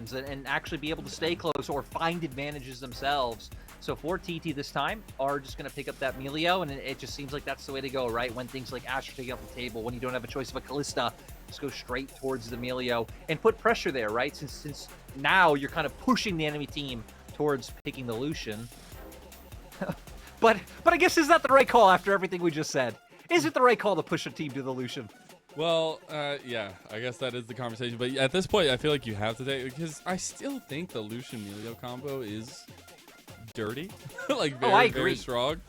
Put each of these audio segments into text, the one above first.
and actually be able to stay close or find advantages themselves. So for TT this time, are just going to pick up that Melio, and it just seems like that's the way to go, right? When things like Ash are taking up the table, when you don't have a choice of a Kalista, just go straight towards the Melio and put pressure there, right? Since now you're kind of pushing the enemy team towards picking the Lucian. but I guess is that the right call after everything we just said? Is it the right call to push a team to the Lucian? Well, yeah, I guess that is the conversation. But at this point, I feel like you have to take, because I still think the Lucian Melio combo is dirty, like very strong.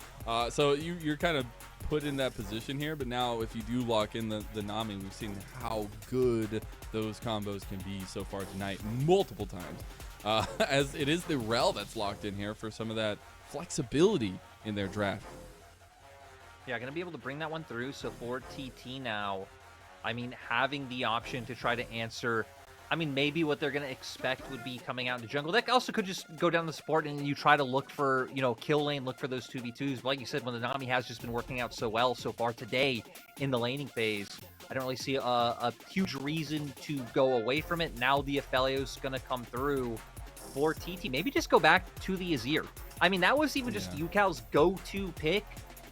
So you're kind of put in that position here. But now, if you do lock in the Nami, we've seen how good those combos can be so far tonight, multiple times. As it is the Rel that's locked in here for some of that flexibility in their draft. Yeah, going to be able to bring that one through. So for TT now, I mean, having the option to try to answer, I mean, maybe what they're going to expect would be coming out in the jungle. That also could just go down the support and you try to look for, you know, kill lane, look for those 2v2s. But like you said, when the Nami has just been working out so well so far today in the laning phase, I don't really see a huge reason to go away from it. Now the Aphelios going to come through for TT. Maybe just go back to the Azir. I mean, that was even just Ucal's go-to pick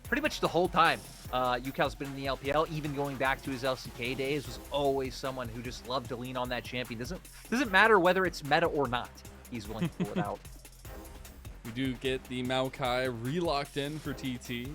pretty much the whole time. Ucal's been in the LPL, even going back to his LCK days, was always someone who just loved to lean on that champion. Doesn't matter whether it's meta or not. He's willing to pull it out. We do get the Maokai re-locked in for TT.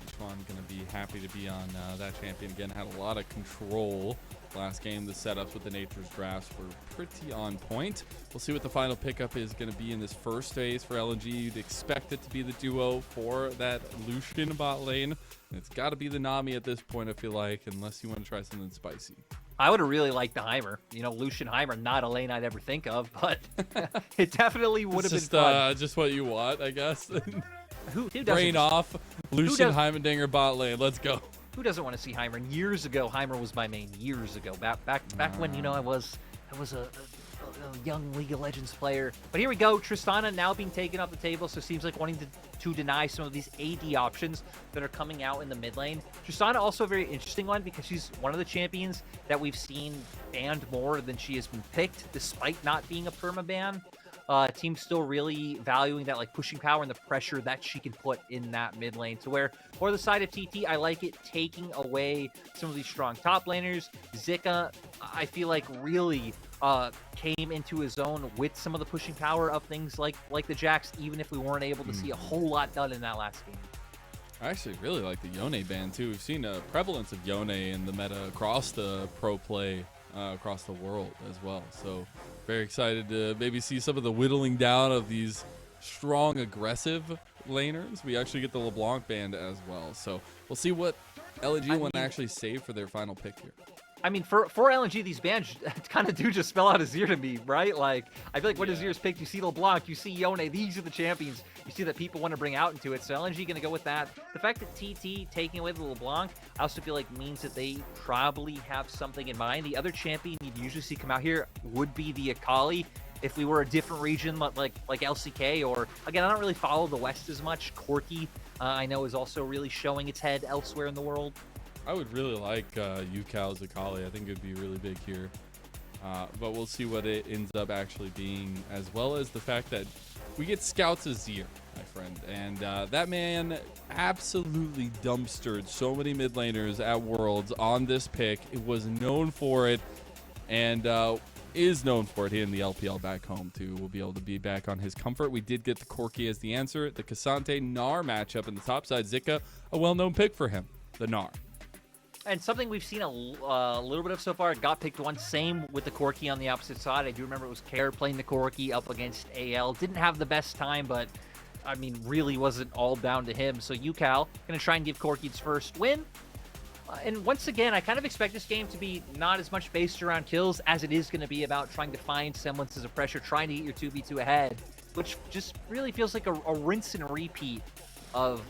Beichuan going to be happy to be on that champion again. Had a lot of control last game. The setups with the Nature's Drafts were pretty on point. We'll see what the final pickup is going to be in this first phase for LNG. You'd expect it to be the duo for that Lucian bot lane. And it's got to be the Nami at this point, I feel like, unless you want to try something spicy. I would have really liked the Heimer. You know, Lucian Heimer, not a lane I'd ever think of, but it definitely would have been fun. Just what you want, I guess. Who doesn't? Brain off, Lucian Heimerdinger bot lane. Let's go. Who doesn't want to see Heimer? Years ago, Heimer was my main. Years ago, back when, you know, I was a young League of Legends player. But here we go, Tristana now being taken off the table, so it seems like wanting to deny some of these AD options that are coming out in the mid lane. Tristana also a very interesting one because she's one of the champions that we've seen banned more than she has been picked, despite not being a permaban. Team's still really valuing that like pushing power and the pressure that she can put in that mid lane, to where for the side of TT, I like it taking away some of these strong top laners. Zika, I feel like really came into his own with some of the pushing power of things like the Jax, even if we weren't able to see a whole lot done in that last game. I actually really like the Yone ban too. We've seen a prevalence of Yone in the meta across the pro play, across the world as well. So very excited to maybe see some of the whittling down of these strong, aggressive laners. We actually get the LeBlanc band as well. So we'll see what LNG want to actually save for their final pick here. I mean, for LNG, these bans kind of do just spell out Azir to me, right? Like, I feel like when Azir's picked, you see LeBlanc, you see Yone, these are the champions you see that people want to bring out into it. So LNG going to go with that. The fact that TT taking away the LeBlanc, I also feel like means that they probably have something in mind. The other champion you'd usually see come out here would be the Akali. If we were a different region like LCK, or again, I don't really follow the West as much. Corki, I know, is also really showing its head elsewhere in the world. I would really like Ucal's Akali. I think it would be really big here. But we'll see what it ends up actually being, as well as the fact that we get Scouts Azir, my friend. And that man absolutely dumpstered so many mid laners at Worlds on this pick. It was known for it, and is known for it here in the LPL back home too. We'll be able to be back on his comfort. We did get the Corki as the answer. The Cassante Gnar matchup in the top side. Zika, a well-known pick for him, the Gnar. And something we've seen a little bit of so far, got picked once. Same with the Corki on the opposite side. I do remember it was Care playing the Corki up against AL. Didn't have the best time, but I mean, really wasn't all down to him. So Ucal going to try and give Corki its first win. And once again, I kind of expect this game to be not as much based around kills as it is going to be about trying to find semblances of pressure, trying to get your 2v2 ahead, which just really feels like a rinse and repeat of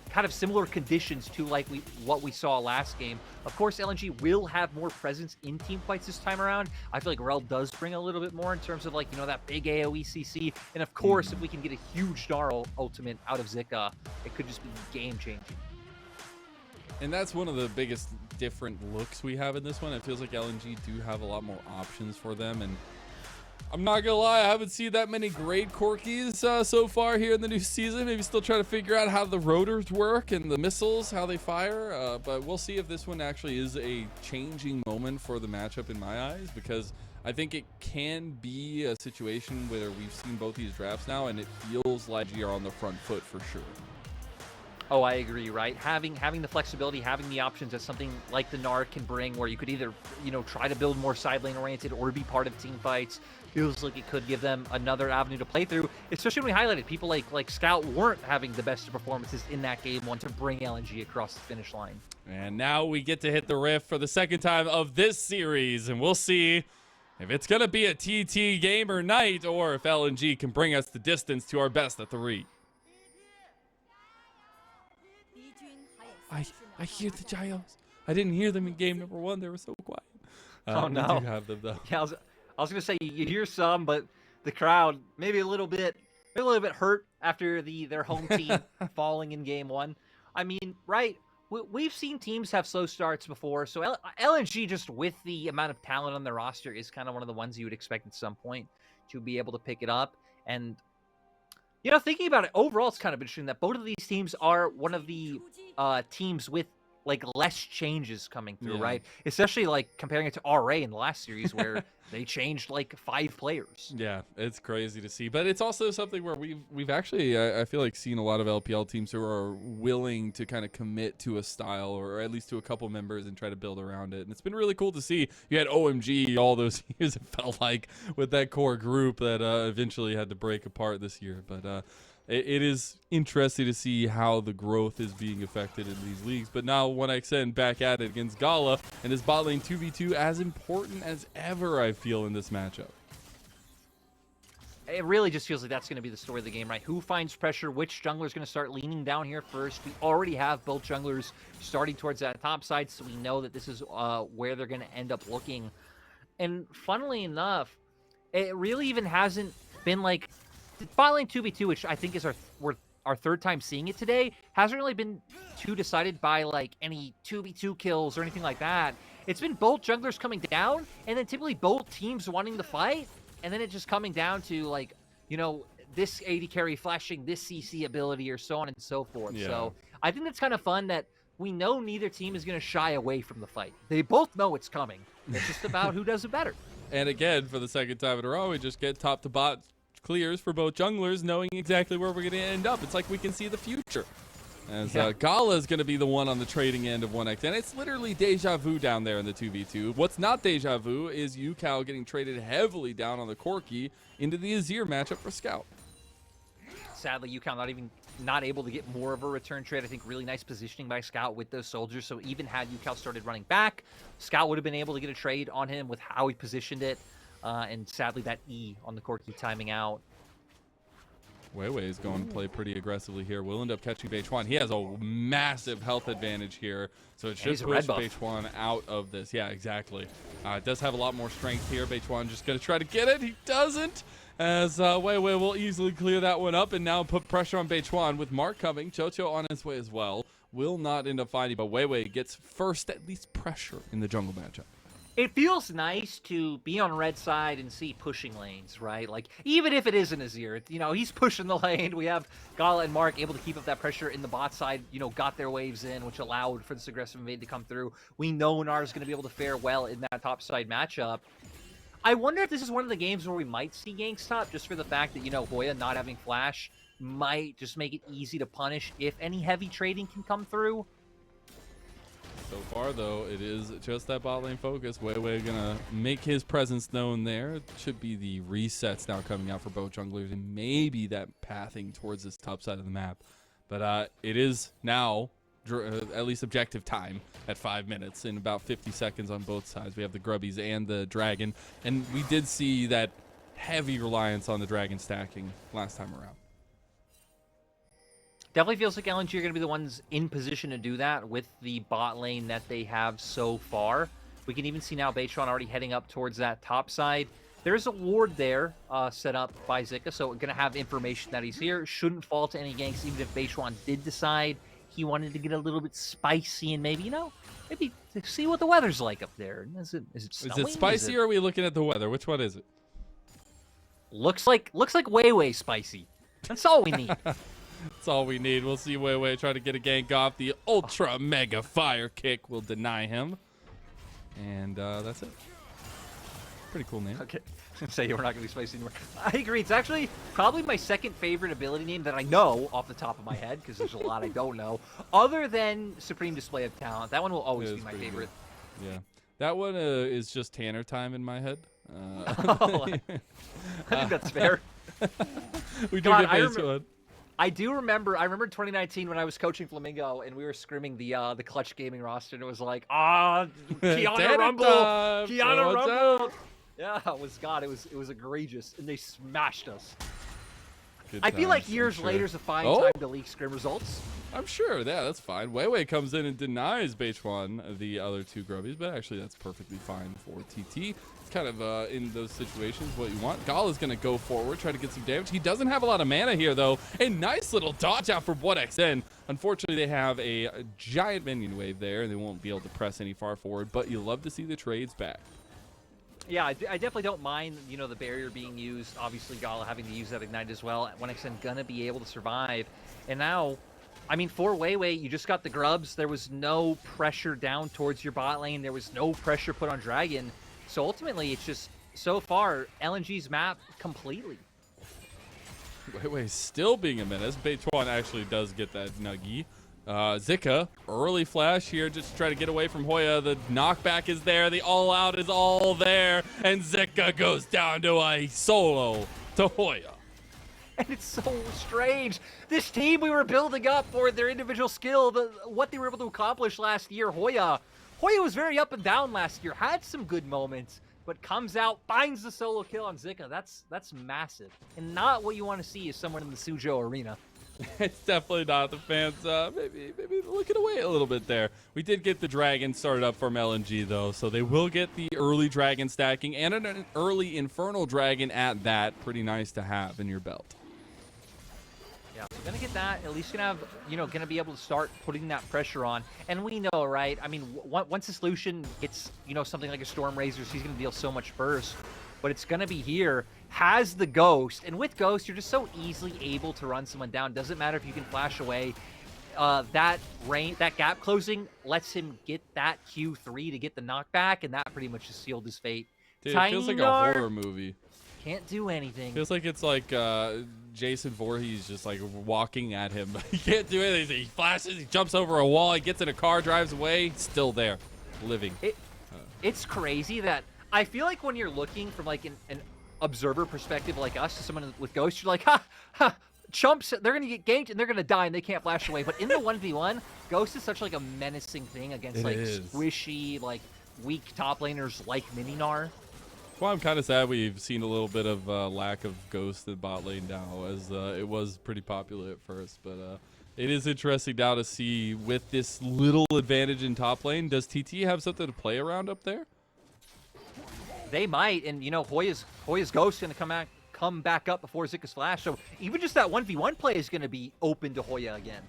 kind of similar conditions to like what we saw last game. Of course, LNG will have more presence in team fights this time around. I feel like Rel does bring a little bit more in terms of like, you know, that big AoE CC. And of course, if we can get a huge Gnar ultimate out of Zika, it could just be game changing. And that's one of the biggest different looks we have in this one. It feels like LNG do have a lot more options for them. And I'm not gonna lie, I haven't seen that many great Corkis so far here in the new season. Maybe still trying to figure out how the rotors work and the missiles, how they fire. But we'll see if this one actually is a changing moment for the matchup in my eyes, because I think it can be a situation where we've seen both these drafts now, and it feels like we are on the front foot for sure. Oh, I agree, right? Having the flexibility, having the options that something like the Nard can bring, where you could either, try to build more side lane oriented or be part of team fights, feels like it could give them another avenue to play through, especially when we highlighted people like Scout weren't having the best performances in that game one to bring LNG across the finish line. And now we get to hit the rift for the second time of this series, and we'll see if it's going to be a TT game or night, or if LNG can bring us the distance to our best of 3. I hear the gyros. I didn't hear them in game number 1. They were so quiet. Oh, no. We do have them, though. Yeah, I was going to say, you hear some, but the crowd maybe a little bit hurt after their home team falling in game 1. I mean, right, we've seen teams have slow starts before, so LNG, just with the amount of talent on their roster, is kind of one of the ones you would expect at some point to be able to pick it up. And thinking about it, overall, it's kind of interesting that both of these teams are one of the teams with less changes coming through, right? Especially comparing it to RA in the last series where they changed 5 players. Yeah, it's crazy to see, but it's also something where we've actually I feel like seen a lot of LPL teams who are willing to kind of commit to a style, or at least to a couple members, and try to build around it. And it's been really cool to see. You had OMG all those years, it felt like, with that core group that eventually had to break apart this year. But it is interesting to see how the growth is being affected in these leagues. But now 1xN back at it against Gala, and his bot lane 2v2 as important as ever, I feel, in this matchup. It really just feels like that's going to be the story of the game, right? Who finds pressure? Which jungler is going to start leaning down here first? We already have both junglers starting towards that top side, so we know that this is where they're going to end up looking. And funnily enough, it really even hasn't been bot lane 2v2, which I think is our third time seeing it today, hasn't really been too decided by any 2v2 kills or anything like that. It's been both junglers coming down, and then typically both teams wanting to fight, and then it just coming down to this AD carry flashing this CC ability, or so on and so forth. Yeah. So I think that's kind of fun that we know neither team is going to shy away from the fight. They both know it's coming. It's just about who does it better. And again, for the second time in a row, we just get top to bot clears for both junglers, knowing exactly where we're going to end up. It's like we can see the future. As Gala is going to be the one on the trading end of 1xN. It's literally deja vu down there in the 2v2. What's not deja vu is Ucal getting traded heavily down on the Corki into the Azir matchup for Scout. Sadly, Ucal not able to get more of a return trade. I think really nice positioning by Scout with those soldiers. So even had Ucal started running back, Scout would have been able to get a trade on him with how he positioned it. And sadly, that E on the Corki timing out. WeiWei is going to play pretty aggressively here. We'll end up catching Beichuan. He has a massive health advantage here, so it should push Beichuan out of this. Yeah, exactly. It does have a lot more strength here. Beichuan just going to try to get it. He doesn't, as WeiWei will easily clear that one up and now put pressure on Beichuan with Mark coming. qiuqiu on his way as well. Will not end up finding, but WeiWei gets first at least pressure in the jungle matchup. It feels nice to be on red side and see pushing lanes, right? Even if it isn't Azir, he's pushing the lane. We have Gala and Mark able to keep up that pressure in the bot side, got their waves in, which allowed for this aggressive invade to come through. We know Nar is going to be able to fare well in that top side matchup. I wonder if this is one of the games where we might see ganks top, just for the fact that, Hoya not having flash might just make it easy to punish if any heavy trading can come through. So far, though, it is just that bot lane focus. WeiWei gonna make his presence known there. It should be the resets now coming out for both junglers, and maybe that pathing towards this top side of the map. But it is now at least objective time at 5 minutes in about 50 seconds on both sides. We have the Grubbies and the Dragon, and we did see that heavy reliance on the Dragon stacking last time around. Definitely feels like LNG are going to be the ones in position to do that with the bot lane that they have so far. We can even see now Beichuan already heading up towards that top side. There's a ward there set up by Zika, so we're going to have information that he's here. Shouldn't fall to any ganks, even if Beichuan did decide he wanted to get a little bit spicy and maybe, maybe see what the weather's like up there. Is it snowing? Is it spicy or are we looking at the weather? Which one is it? Looks like WeiWei spicy. That's all we need. That's all we need. We'll see WeiWei try to get a gank off. The ultra mega fire kick will deny him. And that's it. Pretty cool name. Okay. Say we're not going to be spicy anymore. I agree. It's actually probably my second favorite ability name that I know off the top of my head, because there's a lot I don't know. Other than Supreme Display of Talent. That one will always be my favorite. Good. Yeah. That one is just Tanner time in my head. I think that's fair. We do get Beichuan. I remember 2019 when I was coaching Flamingo and we were scrimming the Clutch Gaming roster, and it was like, Kiana Rumble! Kiana Rumble! Yeah, it was egregious, and they smashed us. I feel like years later is a fine time to leak scrim results. I'm sure, yeah, that's fine. WeiWei comes in and denies Beichuan the other two grubbies, but actually that's perfectly fine for TT. It's kind of in those situations what you want. Gala's going to go forward, try to get some damage. He doesn't have a lot of mana here, though. A nice little dodge out from WhatXN. Unfortunately, they have a giant minion wave there, and they won't be able to press any far forward, but you love to see the trades back. Yeah, I definitely don't mind, the barrier being used. Obviously, Gala having to use that Ignite as well. 1xN gonna be able to survive. And now, I mean, for WeiWei, you just got the grubs. There was no pressure down towards your bot lane. There was no pressure put on Dragon. So ultimately, it's just, so far, LNG's map completely. WeiWei still being a menace. Beichuan actually does get that nuggy. Zika, early flash here just to try to get away from Hoya. The knockback is there. The all-out is all there. And Zika goes down to a solo to Hoya. And it's so strange. This team we were building up for their individual skill, what they were able to accomplish last year. Hoya was very up and down last year, had some good moments, but comes out, finds the solo kill on Zika. That's massive. And not what you want to see is someone in the Suzhou arena. It's definitely not. The fans maybe looking away a little bit there. We did get the dragon started up from LNG, though, so they will get the early dragon stacking and an early infernal dragon at that. Pretty nice to have in your belt. Yeah, so gonna get that. At least gonna have, gonna be able to start putting that pressure on. And we know, right? I mean, once this Lucian gets, something like a Storm Razors, he's gonna deal so much burst. But it's gonna be here. Has the Ghost, and with Ghost, you're just so easily able to run someone down. Doesn't matter if you can flash away. That gap closing lets him get that Q3 to get the knockback, and that pretty much just sealed his fate. Dude, it feels like a horror movie. Can't do anything. Feels like it's like Jason Voorhees just like walking at him. He can't do anything. He flashes, he jumps over a wall, he gets in a car, drives away, still there, living. It's crazy that I feel like when you're looking from like an observer perspective like us to someone with Ghost, you're like, ha, chumps, they're going to get ganked and they're going to die and they can't flash away. But in the 1v1, Ghost is such like a menacing thing against squishy, like weak top laners like Mininar. Well, I'm kind of sad we've seen a little bit of lack of Ghost in bot lane now, as it was pretty popular at first. But it is interesting now to see with this little advantage in top lane, does TT have something to play around up there? They might, and Hoya's Ghost going to come back up before Zika's flash. So even just that 1v1 play is going to be open to Hoya again.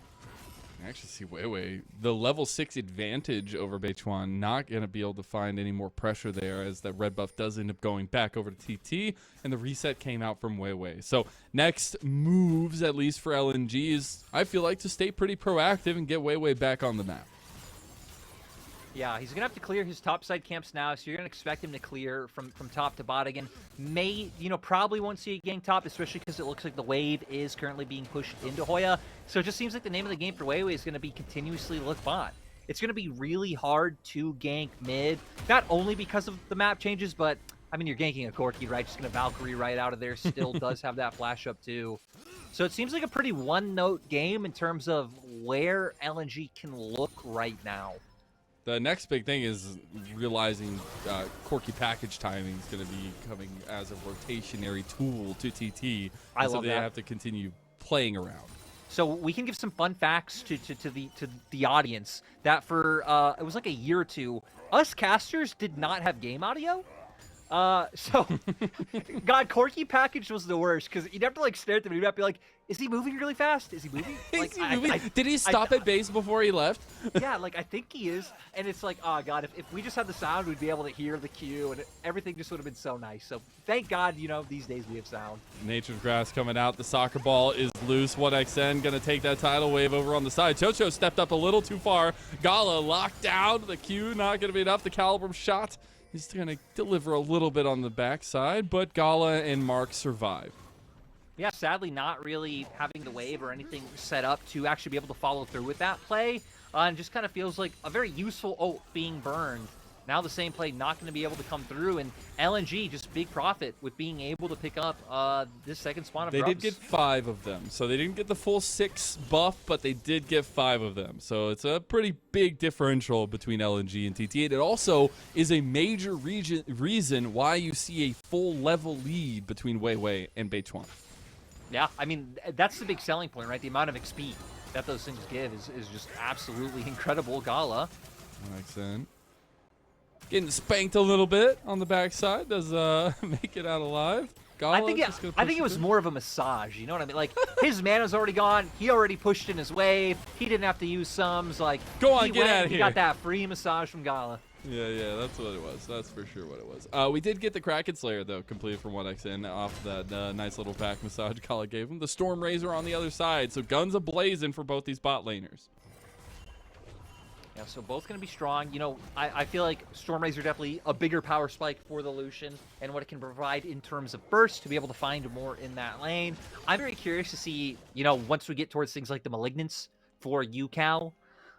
I actually see WeiWei, the level 6 advantage over Beichuan, not going to be able to find any more pressure there, as that red buff does end up going back over to TT, and the reset came out from WeiWei. So next moves, at least for LNGs, I feel like to stay pretty proactive and get WeiWei back on the map. Yeah, he's going to have to clear his top side camps now, so you're going to expect him to clear from top to bot again. Probably won't see a gank top, especially because it looks like the wave is currently being pushed into Hoya. So it just seems like the name of the game for WeiWei is going to be continuously look bot. It's going to be really hard to gank mid, not only because of the map changes, but, I mean, you're ganking a Corki, right? Just going to Valkyrie right out of there. Still does have that flash up, too. So it seems like a pretty one-note game in terms of where LNG can look right now. The next big thing is realizing Corki package timing is going to be coming as a rotationary tool to TT. I love so they that. have to continue playing around. So we can give some fun facts to the audience that for it was like a year or two, us casters did not have game audio. So, God, Corky package was the worst because you'd have to like stare at them and you'd have to be like, is he moving really fast? Is he moving? Like, Is he moving? Did he stop at base before he left? Yeah, like I think he is. And it's like, oh God, if we just had the sound, we'd be able to hear the cue and everything just would have been so nice. So thank God, you know, these days we have sound. Nature's Grass coming out. The soccer ball is loose. 1XN going to take that tidal wave over on the side. qiuqiu stepped up a little too far. Gala locked down. The Q not going to be enough. The Calibrum shot. He's going to deliver a little bit on the backside, but Gala and Mark survive. Yeah, sadly not really having the wave or anything set up to actually be able to follow through with that play. And just kind of feels like a very useful ult being burned. Now the same play not going to be able to come through. And LNG, just big profit with being able to pick up this second spawn of They grubs. did get 5 of them. So they didn't get the full 6 buff, but they did get 5 of them. So it's a pretty big differential between LNG and TT. And it also is a major reason why you see a full level lead between WeiWei and Beichuan. Yeah, I mean, that's the big selling point, right? The amount of XP that those things give is just absolutely incredible. Gala. 1XN. Getting spanked a little bit on the backside. Does make it out alive. Gala I think it was more of a massage. You know what I mean? Like his mana's already gone. He already pushed in his wave. He didn't have to use sums. Like go on, get out of here. He got that free massage from Gala. Yeah, that's what it was. That's for sure what it was. We did get the Kraken Slayer, though, completed from 1XN off that nice little back massage Gala gave him. The Storm Razor on the other side, so guns a-blazing for both these bot laners. Yeah, so both going to be strong. You know, I feel like Storm Razor definitely a bigger power spike for the Lucian and what it can provide in terms of burst to be able to find more in that lane. I'm very curious to see, you know, once we get towards things like the Malignance for Ucal,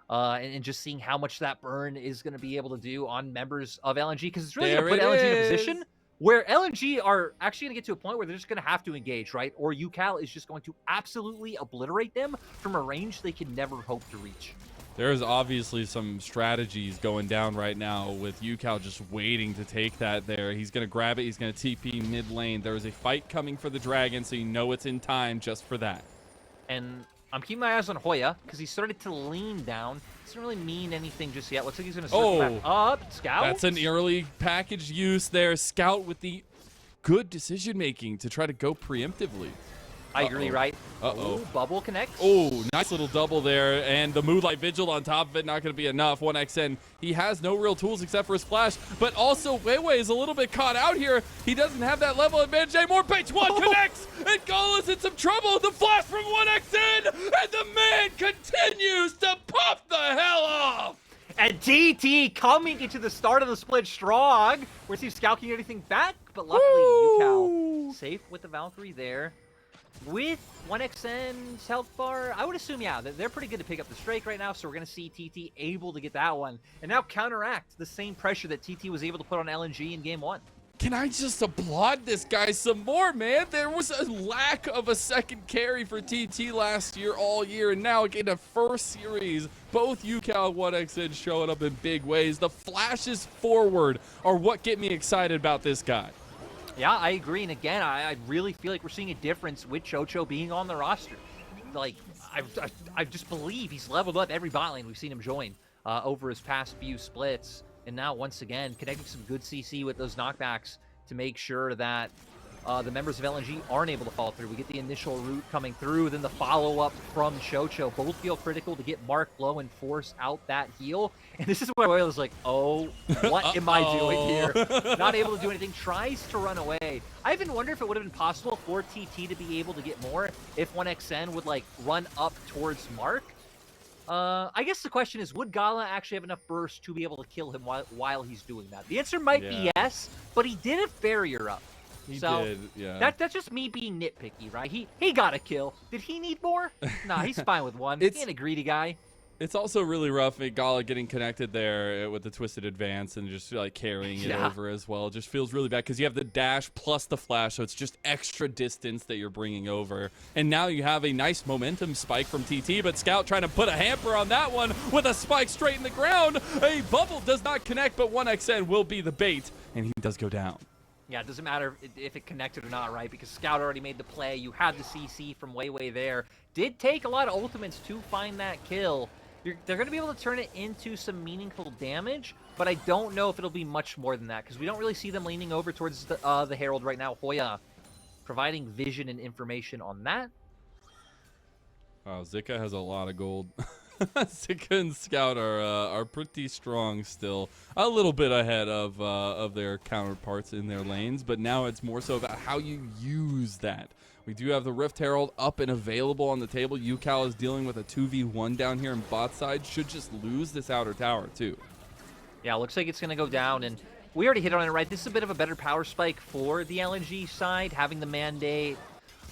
and just seeing how much that burn is going to be able to do on members of LNG, because it's really going to put LNG in a position where LNG are actually going to get to a point where they're just going to have to engage, right? Or Ucal is just going to absolutely obliterate them from a range they can never hope to reach. There's obviously some strategies going down right now with Ucal just waiting to take that there. He's going to grab it. He's going to TP mid lane. There is a fight coming for the dragon, so you know it's in time just for that. And I'm keeping my eyes on Hoya because he started to lean down. Doesn't really mean anything just yet. Looks like he's going to circle back up. Scout. That's an early package use there. Scout with the good decision making to try to go preemptively. I agree, right? Uh-oh. Bubble connects. Oh, nice little double there. And the Moonlight Vigil on top of it, not going to be enough. 1XN, he has no real tools except for his flash. But also, WeiWei is a little bit caught out here. He doesn't have that level advantage anymore. Beichuan connects, and Gala's in some trouble. The flash from 1XN, and the man continues to pop the hell off. And TT coming into the start of the split strong. We're seeing Scout can get anything back, but luckily Ucal safe with the Valkyrie there. With 1XN's health bar, I would assume, yeah, they're pretty good to pick up the Strike right now, so we're going to see TT able to get that one. And now counteract the same pressure that TT was able to put on LNG in Game 1. Can I just applaud this guy some more, man? There was a lack of a second carry for TT last year, all year, and now in the first series, both Ucal and 1XN showing up in big ways. The flashes forward are what get me excited about this guy. Yeah, I agree. And again, I really feel like we're seeing a difference with qiuqiu being on the roster. Like, I just believe he's leveled up every bot lane we've seen him join over his past few splits. And now, once again, connecting some good CC with those knockbacks to make sure that the members of LNG aren't able to follow through. We get the initial route coming through, then the follow-up from qiuqiu. Both feel critical to get Mark low and force out that heal. And this is where Oil is like, oh, what am I doing here? Not able to do anything. Tries to run away. I even wonder if it would have been possible for TT to be able to get more if 1XN would, like, run up towards Mark. I guess the question is, would Gala actually have enough burst to be able to kill him while he's doing that? The answer might be yes, but he did have barrier up. He so did, yeah. That's just me being nitpicky, right? He got a kill. Did he need more? Nah, he's fine with one. He ain't a greedy guy. It's also really rough, Gala getting connected there with the twisted advance and just like carrying it over as well. It just feels really bad because you have the dash plus the flash, so it's just extra distance that you're bringing over. And now you have a nice momentum spike from TT, but Scout trying to put a hamper on that one with a spike straight in the ground. A bubble does not connect, but 1XN will be the bait, and he does go down. Yeah, it doesn't matter if it connected or not, right? Because Scout already made the play. You had the CC from WeiWei there. Did take a lot of ultimates to find that kill. they're going to be able to turn it into some meaningful damage, but I don't know if it'll be much more than that, because we don't really see them leaning over towards the Herald right now. Hoya providing vision and information on that. Wow, Zika has a lot of gold. Zika and Scout are pretty strong still, a little bit ahead of their counterparts in their lanes, but now it's more so about how you use that. We do have the Rift Herald up and available on the table. Ucal is dealing with a 2v1 down here in bot side. Should just lose this outer tower too. Yeah, looks like it's going to go down, and we already hit on it, right? This is a bit of a better power spike for the LNG side, having the mandate,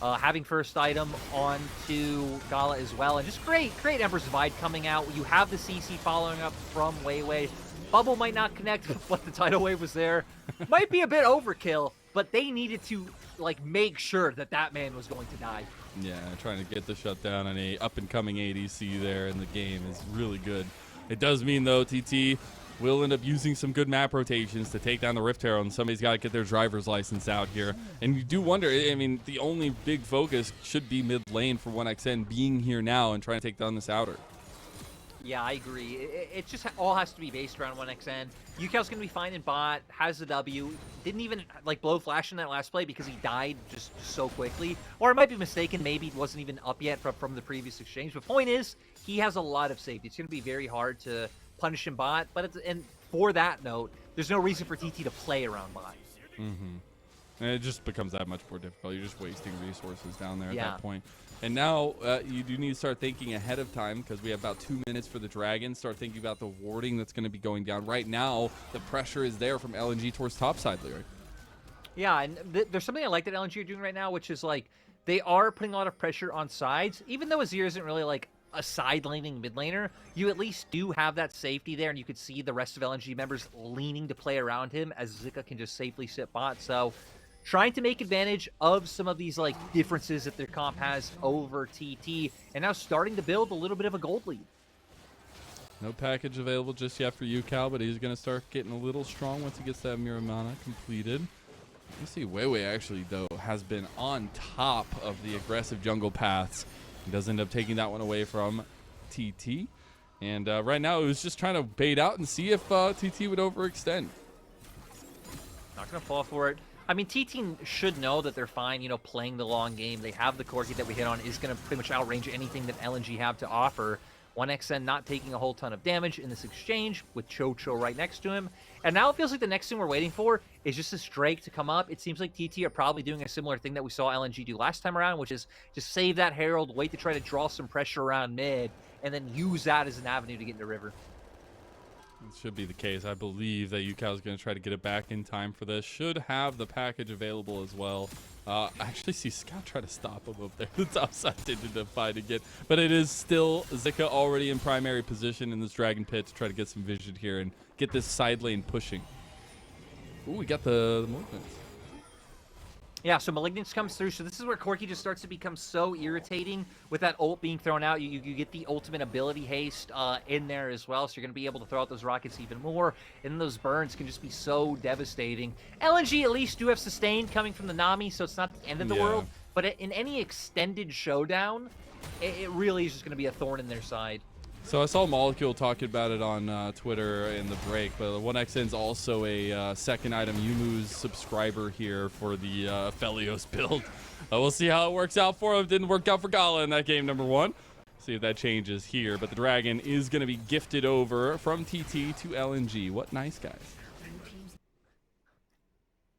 having first item onto Gala as well, and just great Emperor's Divide coming out. You have the CC following up from WeiWei. Bubble might not connect with what the tidal wave was there. Might be a bit overkill, but they needed to like make sure that that man was going to die. Yeah, trying to get the shutdown on a up-and-coming ADC there in the game is really good. It does mean, though, TT will end up using some good map rotations to take down the Rift Herald, and somebody's got to get their driver's license out here. And you do wonder, I mean, the only big focus should be mid lane for 1xN being here now and trying to take down this outer. Yeah, I agree. It just all has to be based around 1xN. Ucal's going to be fine in bot, has the W. Didn't even like blow flash in that last play because he died just so quickly. Or I might be mistaken, maybe he wasn't even up yet from the previous exchange. But point is, he has a lot of safety. It's going to be very hard to punish him bot. But and for that note, there's no reason for TT to play around bot. Mm-hmm. And it just becomes that much more difficult. You're just wasting resources down there at Yeah. that point. And now you do need to start thinking ahead of time because we have about 2 minutes for the Dragon. Start thinking about the warding that's going to be going down. Right now, the pressure is there from LNG towards topside, Leary. Yeah, and there's something I like that LNG are doing right now, which is like they are putting a lot of pressure on sides. Even though Azir isn't really like a side-laning mid laner, you at least do have that safety there, and you could see the rest of LNG members leaning to play around him as Zika can just safely sit bot. So trying to make advantage of some of these like differences that their comp has over TT, and now starting to build a little bit of a gold lead. No package available just yet for Ucal, but he's going to start getting a little strong once he gets that Miramana completed. You see WeiWei actually, though, has been on top of the aggressive jungle paths. He does end up taking that one away from TT. And right now, it was just trying to bait out and see if TT would overextend. Not going to fall for it. I mean, TT should know that they're fine, you know, playing the long game. They have the Corki that we hit on is going to pretty much outrange anything that LNG have to offer. 1xN not taking a whole ton of damage in this exchange with qiuqiu right next to him. And now it feels like the next thing we're waiting for is just this Drake to come up. It seems like TT are probably doing a similar thing that we saw LNG do last time around, which is just save that Herald, wait to try to draw some pressure around mid, and then use that as an avenue to get into river. It should be the case. I believe that Ucal is going to try to get it back in time for this. Should have the package available as well. I actually see Scout try to stop him up there. The top side didn't end up finding it. But it is still Zika already in primary position in this Dragon Pit to try to get some vision here and get this side lane pushing. Ooh, we got the movements. Yeah, so Malignance comes through. So this is where Corki just starts to become so irritating with that ult being thrown out. You get the ultimate ability haste in there as well, so you're going to be able to throw out those rockets even more. And then those burns can just be so devastating. LNG at least do have sustain coming from the Nami, so it's not the end of the world. But in any extended showdown, it really is just going to be a thorn in their side. So I saw Molecule talking about it on Twitter in the break, but 1xN's also a second item Yumu's subscriber here for the Felios build. We'll see how it works out for him. Didn't work out for Gala in that game, number one. See if that changes here, but the Dragon is going to be gifted over from TT to LNG. What nice guys.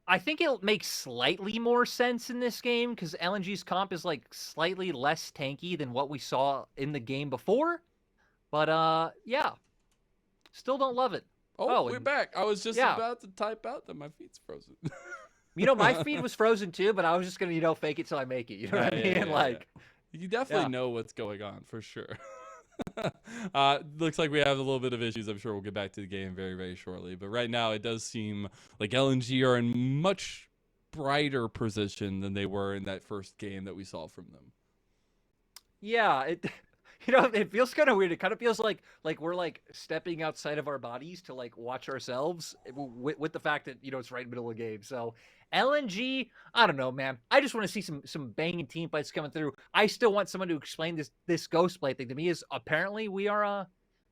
I think it'll make slightly more sense in this game because LNG's comp is like slightly less tanky than what we saw in the game before. But, yeah, still don't love it. Oh, we're back. I was just about to type out that my feet's frozen. You know, my feed was frozen too, but I was just going to, you know, fake it till I make it. You know what I mean? Like, you definitely know what's going on for sure. Looks like we have a little bit of issues. I'm sure we'll get back to the game very, very shortly. But right now, it does seem like LNG are in much brighter position than they were in that first game that we saw from them. Yeah, you know, it feels kind of weird. It kind of feels like we're like stepping outside of our bodies to like watch ourselves with the fact that, you know, it's right in the middle of the game. So LNG, I don't know, man. I just want to see some banging team fights coming through. I still want someone to explain this ghost play thing to me. Is apparently we are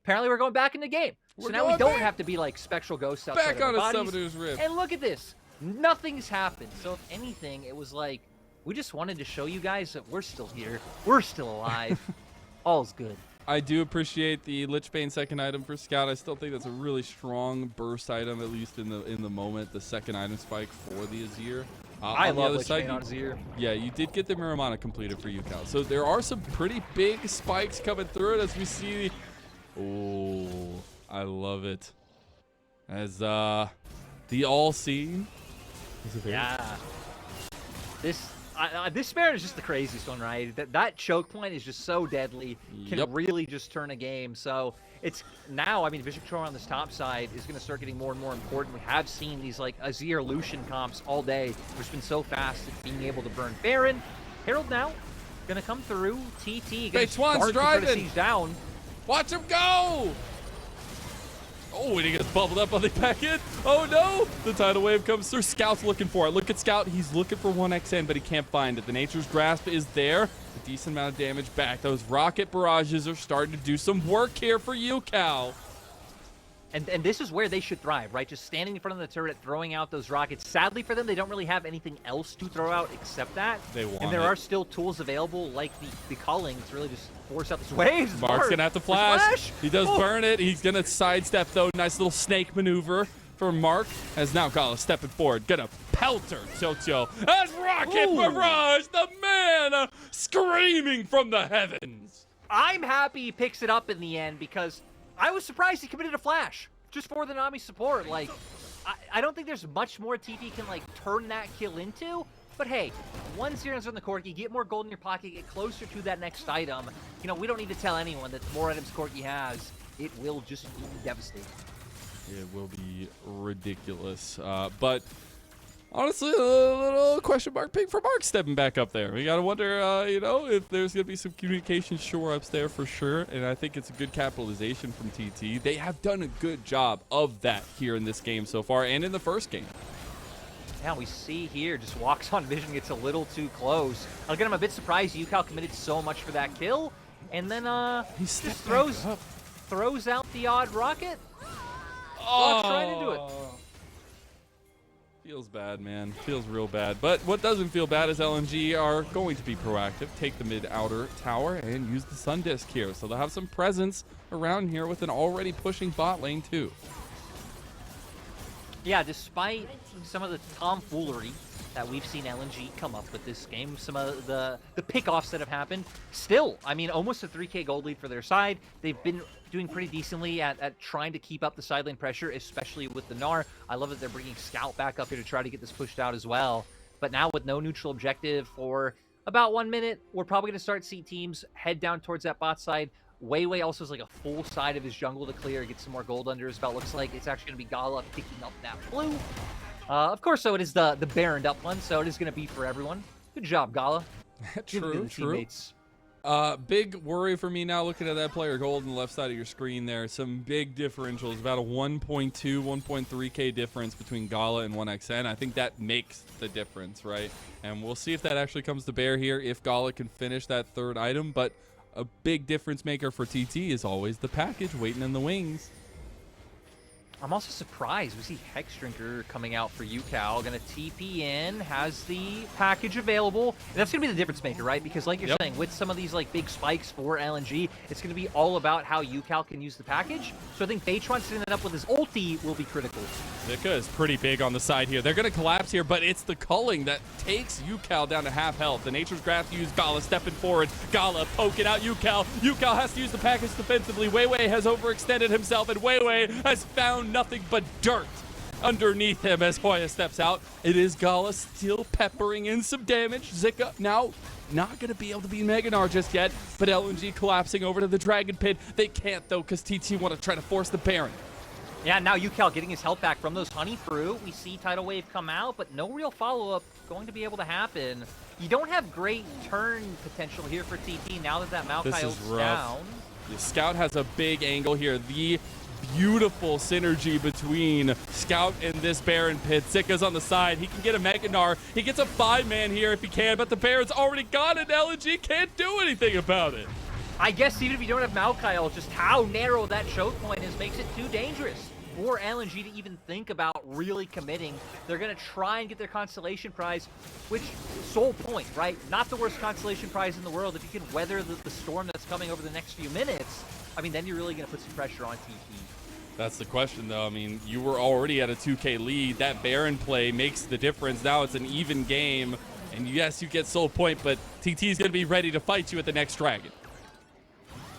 apparently we're going back in the game. So We're now we going don't back. have to be like spectral ghosts outside Back of on our a bodies. Summoner's Rift. And look at this. Nothing's happened. So if anything, it was like, we just wanted to show you guys that we're still here. We're still alive. All's good. I do appreciate the Lich Bane second item for Scout. I still think that's a really strong burst item, at least in the moment. The second item spike for the Azir. I on the love other Lich side, Bane on Azir. yeah, you did get the Miramana completed for Ucal. So there are some pretty big spikes coming through it as we see. Oh, I love it. As the all-seeing. Yeah. This Baron is just the craziest one, right? That choke point is just so deadly. Can Yep. really just turn a game. So it's now, I mean, Vision Control on this top side is going to start getting more and more important. We have seen these like Azir Lucian comps all day, which has been so fast at being able to burn Baron. Herald now going to come through. TT going to Beichuan's driving. siege down. Watch him go! Oh, and he gets bubbled up on the back end. Oh no! The tidal wave comes through. Scout's looking for it. Look at Scout. He's looking for 1xN, but he can't find it. The Nature's Grasp is there. A decent amount of damage back. Those rocket barrages are starting to do some work here for Ucal. And this is where they should thrive, right? Just standing in front of the turret, throwing out those rockets. Sadly for them, they don't really have anything else to throw out except that. They want And there it. are still tools available, like the culling, to really just force out this wave. Mark's gonna have to flash. He does Oh. burn it. He's gonna sidestep though. Nice little snake maneuver for Mark. As now Gala stepping forward, gonna pelter qiuqiu. As Rocket Ooh. Barrage, the man screaming from the heavens. I'm happy he picks it up in the end because I was surprised he committed a flash just for the Nami support. Like, I don't think there's much more TP can like turn that kill into. But hey, 1-0 on the Corki, get more gold in your pocket, get closer to that next item. You know, we don't need to tell anyone that the more items Corki has, it will just be devastating. It will be ridiculous. But honestly, a little question mark ping for Mark stepping back up there. We got to wonder, you know, if there's going to be some communication shore-ups there for sure. And I think it's a good capitalization from TT. They have done a good job of that here in this game so far and in the first game. Yeah, we see here, just walks on Vision, gets a little too close. Again, I'm a bit surprised Ucal committed so much for that kill. And then He just stepped throws out the odd rocket. Oh, Walks right into it. Feels bad, man. Feels real bad. But what doesn't feel bad is LNG are going to be proactive, take the mid-outer tower, and use the Sun Disk here. So they'll have some presence around here with an already pushing bot lane, too. Yeah, despite some of the tomfoolery that we've seen LNG come up with this game, some of the pickoffs that have happened, still, I mean, almost a 3K gold lead for their side. They've been doing pretty decently at trying to keep up the side lane pressure, especially with the Gnar. I love that they're bringing Scout back up here to try to get this pushed out as well. But now with no neutral objective for about 1 minute, we're probably going to start see teams head down towards that bot side. WeiWei also has like a full side of his jungle to clear, get some more gold under his belt. Looks like it's actually going to be Gala picking up that blue. Of course, so it is the Baroned up one, so it is going to be for everyone. Good job, Gala. True. Teammates. Big worry for me now looking at that player gold on the left side of your screen there. Some big differentials, about a 1.2, 1.3K difference between Gala and 1xN. I think that makes the difference, right? And we'll see if that actually comes to bear here, if Gala can finish that third item. But a big difference maker for TT is always the package waiting in the wings. I'm also surprised. We see Hex Drinker coming out for Ucal. Going to TP in, has the package available. And that's going to be the difference maker, right? Because like you're saying, with some of these like big spikes for LNG, it's going to be all about how Ucal can use the package. So I think Beichuan setting that up with his ulti will be critical. Zika is pretty big on the side here. They're going to collapse here, but it's the culling that takes Ucal down to half health. The Nature's Grasp used Gala stepping forward. Gala poking out Ucal. Ucal has to use the package defensively. WeiWei has overextended himself, and WeiWei has found nothing but dirt underneath him as Hoya steps out. It is Gala still peppering in some damage. Zika now not going to be able to be Mega Gnar just yet, but LNG collapsing over to the Dragon Pit. They can't, though, because TT want to try to force the Baron. Yeah, now Ucal getting his health back from those honey fruit. We see Tidal Wave come out, but no real follow-up going to be able to happen. You don't have great turn potential here for TT now that Maokai This is ult's rough. down. The Scout has a big angle here. The beautiful synergy between Scout and this Baron pit. Zika's on the side. He can get a Mega Gnar. He gets a 5-man here if he can, but the Baron's already gone and LNG can't do anything about it. I guess even if you don't have Mazel, just how narrow that choke point is makes it too dangerous for LNG to even think about really committing. They're going to try and get their constellation prize, which, sole point, right? Not the worst constellation prize in the world. If you can weather the storm that's coming over the next few minutes, I mean, then you're really going to put some pressure on TT. That's the question, though. I mean, you were already at a 2K lead. That Baron play makes the difference. Now it's an even game. And yes, you get soul point, but TT is going to be ready to fight you at the next dragon.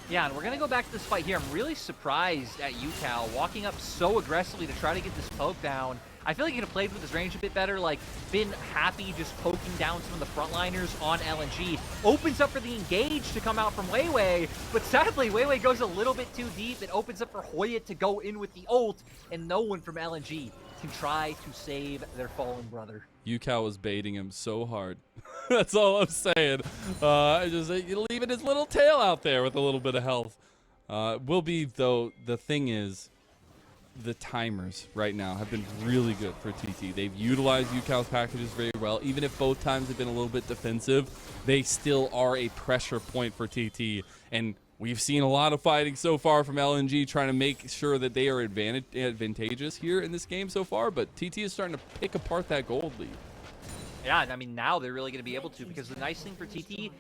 Yeah, and we're going to go back to this fight here. I'm really surprised at Ucal walking up so aggressively to try to get this poke down. I feel like he could have played with his range a bit better, like been happy just poking down some of the frontliners on LNG. Opens up for the engage to come out from WeiWei, but sadly, WeiWei goes a little bit too deep. It opens up for Hoya to go in with the ult, and no one from LNG can try to save their fallen brother. Ucal was baiting him so hard. That's all I'm saying. Just leaving his little tail out there with a little bit of health. Will be, though, the thing is, the timers right now have been really good for TT. They've utilized Ucal's packages very well. Even if both times have been a little bit defensive, they still are a pressure point for TT. And we've seen a lot of fighting so far from LNG trying to make sure that they are advantageous here in this game so far, but TT is starting to pick apart that gold lead. Yeah, I mean, now they're really going to be able to, because the nice thing for TT,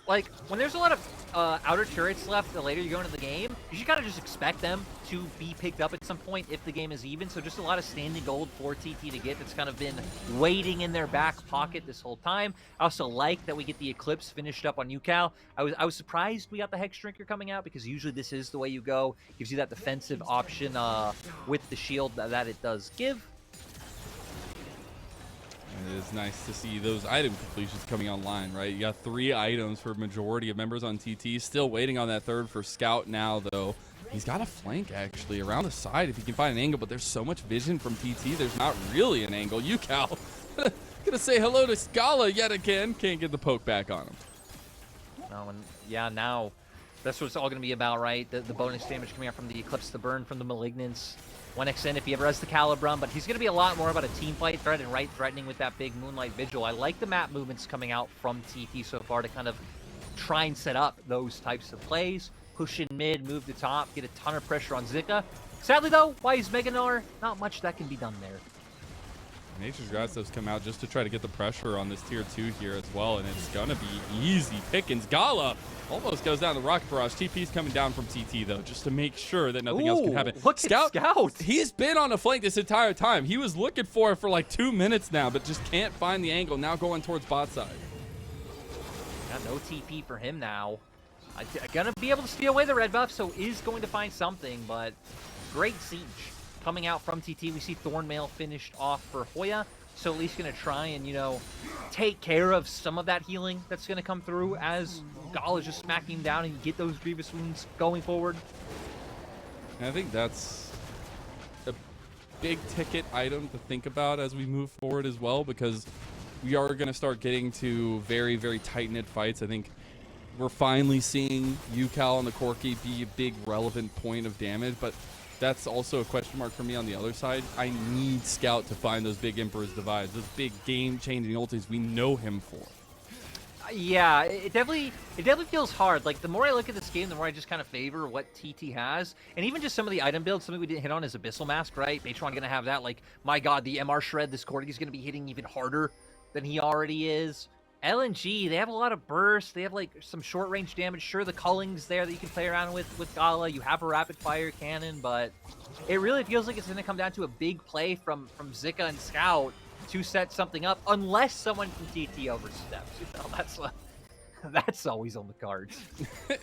like, when there's a lot of outer turrets left the later you go into the game, you should kind of just expect them to be picked up at some point if the game is even. So just a lot of standing gold for TT to get that's kind of been waiting in their back pocket this whole time. I also like that we get the Eclipse finished up on Ucal. I was surprised we got the Hex Drinker coming out, because usually this is the way you go. Gives you that defensive option with the shield that it does give. It is nice to see those item completions coming online, right? You got 3 items for majority of members on TT. Still waiting on that third for Scout now, though. He's got a flank, actually, around the side if he can find an angle, but there's so much vision from TT, there's not really an angle. Ucal gonna say hello to Gala yet again. Can't get the poke back on him. Oh, and yeah, now that's what it's all going to be about, right? The bonus damage coming out from the Eclipse, the burn from the Malignance. 1xn if he ever has the Calibrum, but he's going to be a lot more about a team fight threat and threatening with that big Moonlight Vigil. I like the map movements coming out from TT so far to kind of try and set up those types of plays. Push in mid, move to top, get a ton of pressure on Zika. Sadly though, why he's Meganar, not much that can be done there. Nature's Grass does come out just to try to get the pressure on this tier 2 here as well, and it's gonna be easy pickings. Gala almost goes down the Rocket Barrage. TP's coming down from TT though, just to make sure that nothing else can happen. Look at Scout! He's been on a flank this entire time. He was looking for it for like 2 minutes now, but just can't find the angle. Now going towards bot side. Got no TP for him now. Gonna be able to steal away the red buff, so is going to find something, but great siege coming out from TT. We see Thornmail finished off for Hoya, so at least going to try and, you know, take care of some of that healing that's going to come through as Gala is just smacking him down and get those Grievous Wounds going forward. And I think that's a big ticket item to think about as we move forward as well, because we are going to start getting to very, very tight-knit fights. I think we're finally seeing Ucal and the Corki be a big relevant point of damage, but that's also a question mark for me on the other side. I need Scout to find those big Emperor's Divides, those big game-changing ultis we know him for. Yeah, it definitely feels hard. Like, the more I look at this game, the more I just kind of favor what TT has. And even just some of the item builds, something we didn't hit on is Abyssal Mask, right? Beichuan going to have that. Like, my god, the MR Shred, this Corgi is going to be hitting even harder than he already is. LNG, they have a lot of bursts. They have, like, some short-range damage. Sure, the Culling's there that you can play around with Gala. You have a rapid-fire cannon, but it really feels like it's going to come down to a big play from Zika and Scout to set something up, unless someone from TT oversteps. You know, that's always on the cards.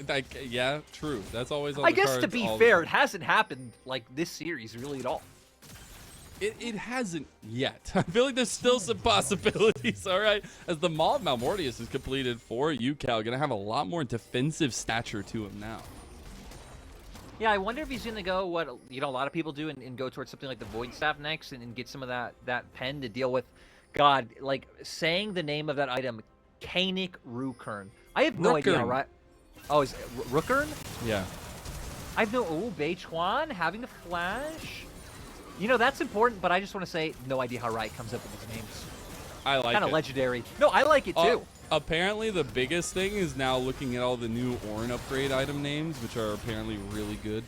Like, yeah, true. That's always on I the cards. guess, to be fair, it hasn't happened, like, this series really at all. It hasn't yet. I feel like there's still some possibilities, all right? As the Maw of Malmortius is completed for Ucal, going to have a lot more defensive stature to him now. Yeah, I wonder if he's going to go what, you know, a lot of people do and go towards something like the Void Staff next and get some of that pen to deal with, God, like, saying the name of that item, Kainic Rukern. I have no idea how right. Oh, is it Rukern? Yeah. I have no, Beichuan having the flash. You know, that's important, but I just want to say, no idea how Riot comes up with these names. I like it. Kind of legendary. No, I like it too. Apparently, the biggest thing is now looking at all the new Orin upgrade item names, which are apparently really good.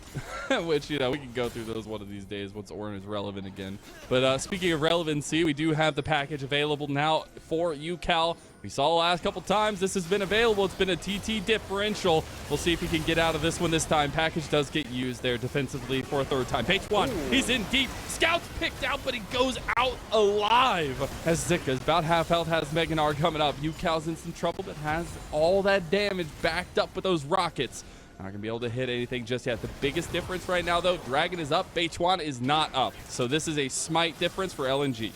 Which, you know, we can go through those one of these days once Orin is relevant again. But speaking of relevancy, we do have the package available now for Ucal. We saw last couple times this has been available. It's been a TT differential. We'll see if he can get out of this one this time. Package does get used there defensively for a third time. Beichuan, he's in deep. Scout's picked out, but he goes out alive. As Zika's about half health, has Meganar coming up. Ucal's in some trouble, but has all that damage backed up with those rockets. Not going to be able to hit anything just yet. The biggest difference right now, though, Dragon is up. Beichuan is not up. So this is a smite difference for LNG.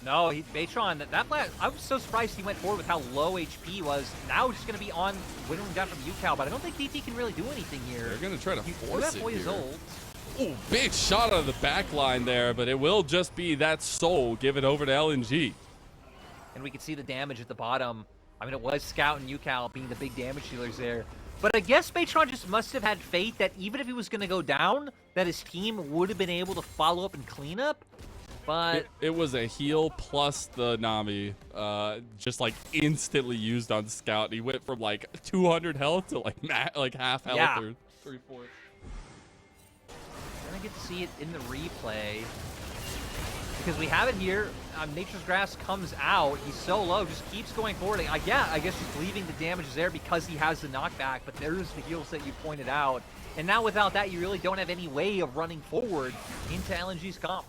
No, Beichuan, I was so surprised he went forward with how low HP he was. Now he's just going to be on whittling down from Ucal, but I don't think DT can really do anything here. They're going to try to force it Hoya's here. ult. Ooh, big shot out of the back line there, but it will just be that soul given over to LNG. And we can see the damage at the bottom. I mean, it was Scout and Ucal being the big damage dealers there. But I guess Beichuan just must have had faith that even if he was going to go down, that his team would have been able to follow up and clean up. But it was a heal plus the Nami, just like instantly used on Scout. He went from like 200 health to like half health or 3/4. Gonna get to see it in the replay because we have it here. Nature's Grass comes out. He's so low, just keeps going forward. I guess just leaving the damages there because he has the knockback. But there's the heals that you pointed out. And now without that, you really don't have any way of running forward into LNG's comp.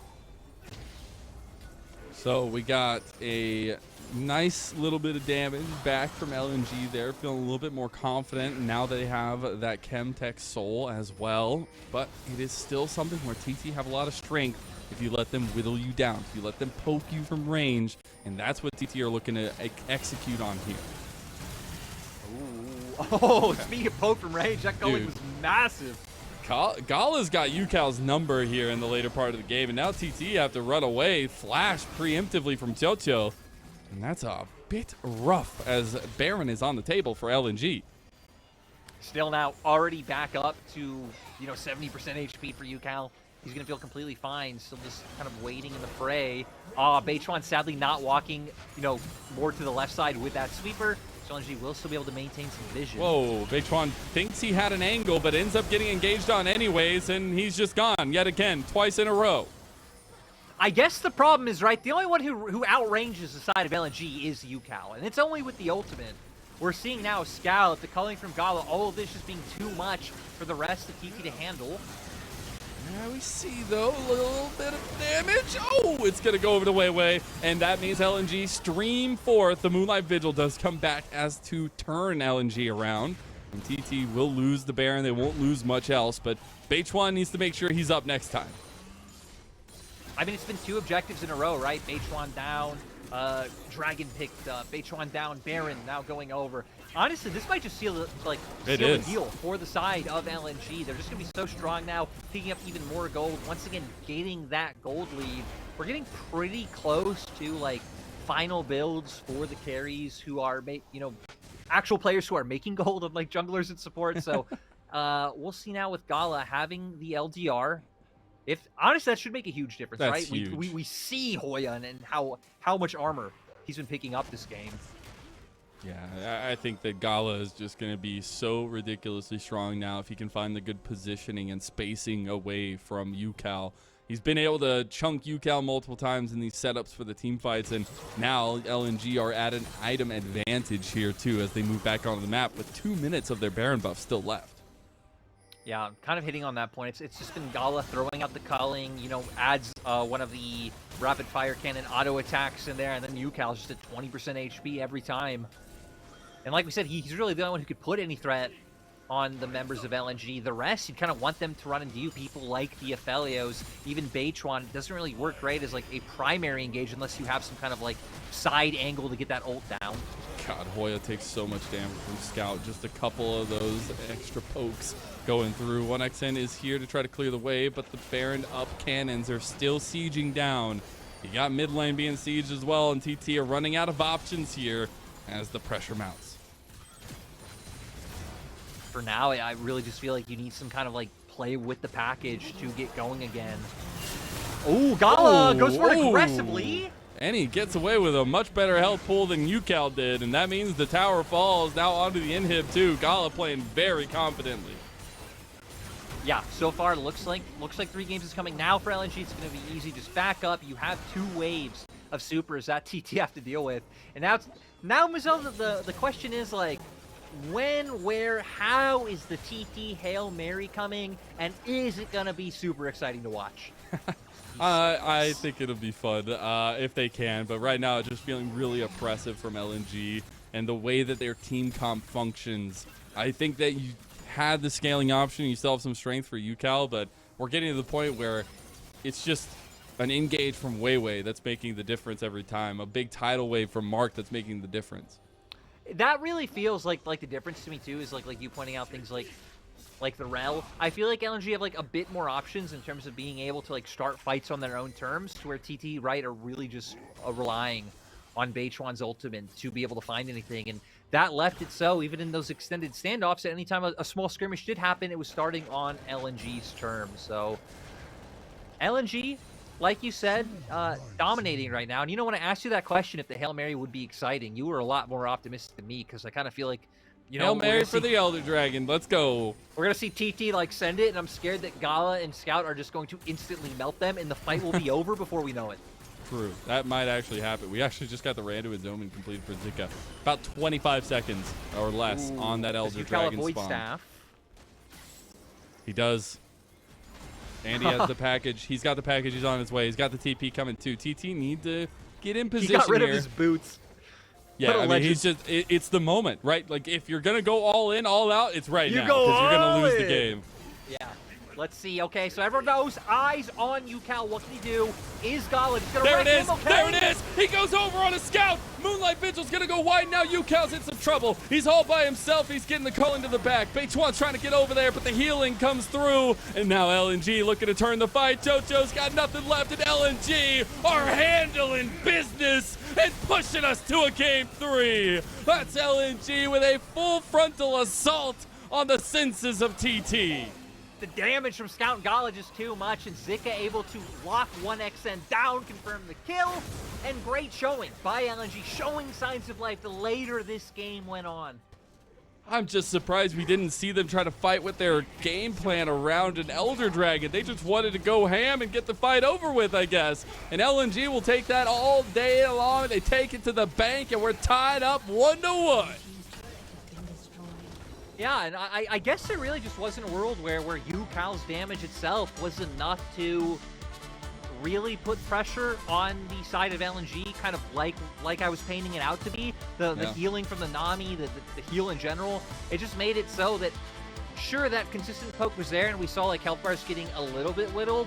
So we got a nice little bit of damage back from LNG there, feeling a little bit more confident now they have that Chemtech Soul as well. But it is still something where TT have a lot of strength if you let them whittle you down, if you let them poke you from range, and that's what TT are looking to execute on here. Ooh. Oh, speaking of poke from range, that going was massive. Gala's got Ucal's number here in the later part of the game, and now TT have to run away, flash preemptively from qiuqiu, and that's a bit rough as Baron is on the table for LNG. Still now already back up to 70% HP for Ucal. He's going to feel completely fine, still just kind of waiting in the fray. Beichuan sadly not walking, more to the left side with that sweeper. LNG will still be able to maintain some vision. Whoa, Beichuan thinks he had an angle, but ends up getting engaged on anyways, and he's just gone yet again, twice in a row. I guess the problem is, right, the only one who outranges the side of LNG is Ucal, and it's only with the ultimate. We're seeing now Scout, the culling from Gala, all of this just being too much for the rest of TT to handle. Yeah, we see, though, a little bit of damage. Oh, it's going to go over to WeiWei, and that means LNG stream forth. The Moonlight Vigil does come back as to turn LNG around. And TT will lose the Baron. They won't lose much else, but Beichuan needs to make sure he's up next time. I mean, it's been 2 objectives in a row, right? Beichuan down, Dragon picked up, Beichuan down, Baron now going over. Honestly, this might just seal the deal for the side of LNG. They're just going to be so strong now, picking up even more gold. Once again, gaining that gold lead. We're getting pretty close to, final builds for the carries who are, actual players who are making gold of, junglers and support. So, we'll see now with Gala having the LDR. Honestly, that should make a huge difference, That's right? huge. We see Hoya and how much armor he's been picking up this game. Yeah, I think that Gala is just going to be so ridiculously strong now if he can find the good positioning and spacing away from Ucal. He's been able to chunk Ucal multiple times in these setups for the team fights, and now LNG are at an item advantage here too as they move back onto the map with 2 minutes of their Baron buff still left. Yeah, I'm kind of hitting on that point. It's just been Gala throwing out the culling, adds one of the rapid fire cannon auto attacks in there, and then Ucal's just at 20% HP every time. And like we said, he's really the only one who could put any threat on the members of LNG. The rest, you'd kind of want them to run into you. People like the Aphelios, even Beichuan, doesn't really work great as a primary engage unless you have some kind of side angle to get that ult down. God, Hoya takes so much damage from Scout. Just a couple of those extra pokes going through. 1xN is here to try to clear the way, but the Baron up cannons are still sieging down. You got mid lane being sieged as well, and TT are running out of options here as the pressure mounts. For now, I really just feel like you need some kind of play with the package to get going again. Oh, Gala goes for it aggressively. And he gets away with a much better health pool than Ucal did, and that means the tower falls now onto the inhib too. Gala playing very confidently. Yeah, so far looks like 3 games is coming. Now for LNG, it's going to be easy. Just back up. You have 2 waves of supers that TT have to deal with, and now Mazel, the question is like, when, where, how is the TT Hail Mary coming, and is it going to be super exciting to watch? I think it'll be fun if they can, but right now it's just feeling really oppressive from LNG and the way that their team comp functions. I think that you had the scaling option, you still have some strength for Ucal, but we're getting to the point where it's just an engage from WeiWei that's making the difference every time, a big tidal wave from Mark that's making the difference. That really feels like the difference to me too is like you pointing out things like the Rel. I feel like LNG have like a bit more options in terms of being able to like start fights on their own terms, to where TT, right, are really just relying on Beichuan's ultimate to be able to find anything. And that left it so, even in those extended standoffs, at any time a small skirmish did happen, it was starting on LNG's terms. So LNG, like you said, dominating right now. And you know, when I asked you that question, if the Hail Mary would be exciting, you were a lot more optimistic than me, because I kind of feel like, you know, Hail Mary for the Elder Dragon. Let's go. We're going to see TT like send it, and I'm scared that Gala and Scout are just going to instantly melt them, and the fight will be over before we know it. True. That might actually happen. We actually just got the random and Zoman completed for Zika. About 25 seconds or less on that Elder Dragon Void spawn. Staff. He does. And he has the package. He's got the package. He's on his way. He's got the TP coming too. TT need to get in position. He got rid here. of his boots. Yeah, I mean, he's just, it's the moment, right? Like, if you're going to go all in, all out, it's right now, because you're going to lose the game. Yeah. Let's see. Okay, so everyone knows, eyes on Ucal. What can he do? Is Gala going to There it is. him? Okay. There it is. He goes over on a scout. Moonlight Vigil's going to go wide now. Ucal's in some trouble. He's all by himself. He's getting the call into the back. Beichuan's trying to get over there, but the healing comes through. And now LNG looking to turn the fight. qiuqiu's got nothing left, and LNG are handling business and pushing us to a game 3. That's LNG with a full frontal assault on the senses of TT. The damage from Scout and Gala just too much, and Zika able to lock 1xN down, confirm the kill, and great showing by LNG, showing signs of life the later this game went on. I'm just surprised we didn't see them try to fight with their game plan around an Elder Dragon. They just wanted to go ham and get the fight over with, I guess. And LNG will take that all day long. They take it to the bank, and we're tied up 1-1. Yeah, and I guess there really just wasn't a world where Ucal's damage itself was enough to really put pressure on the side of LNG, kind of like I was painting it out to be. The healing from the Nami, the heal in general, it just made it so that, sure, that consistent poke was there, and we saw like health bars getting a little bit whittled,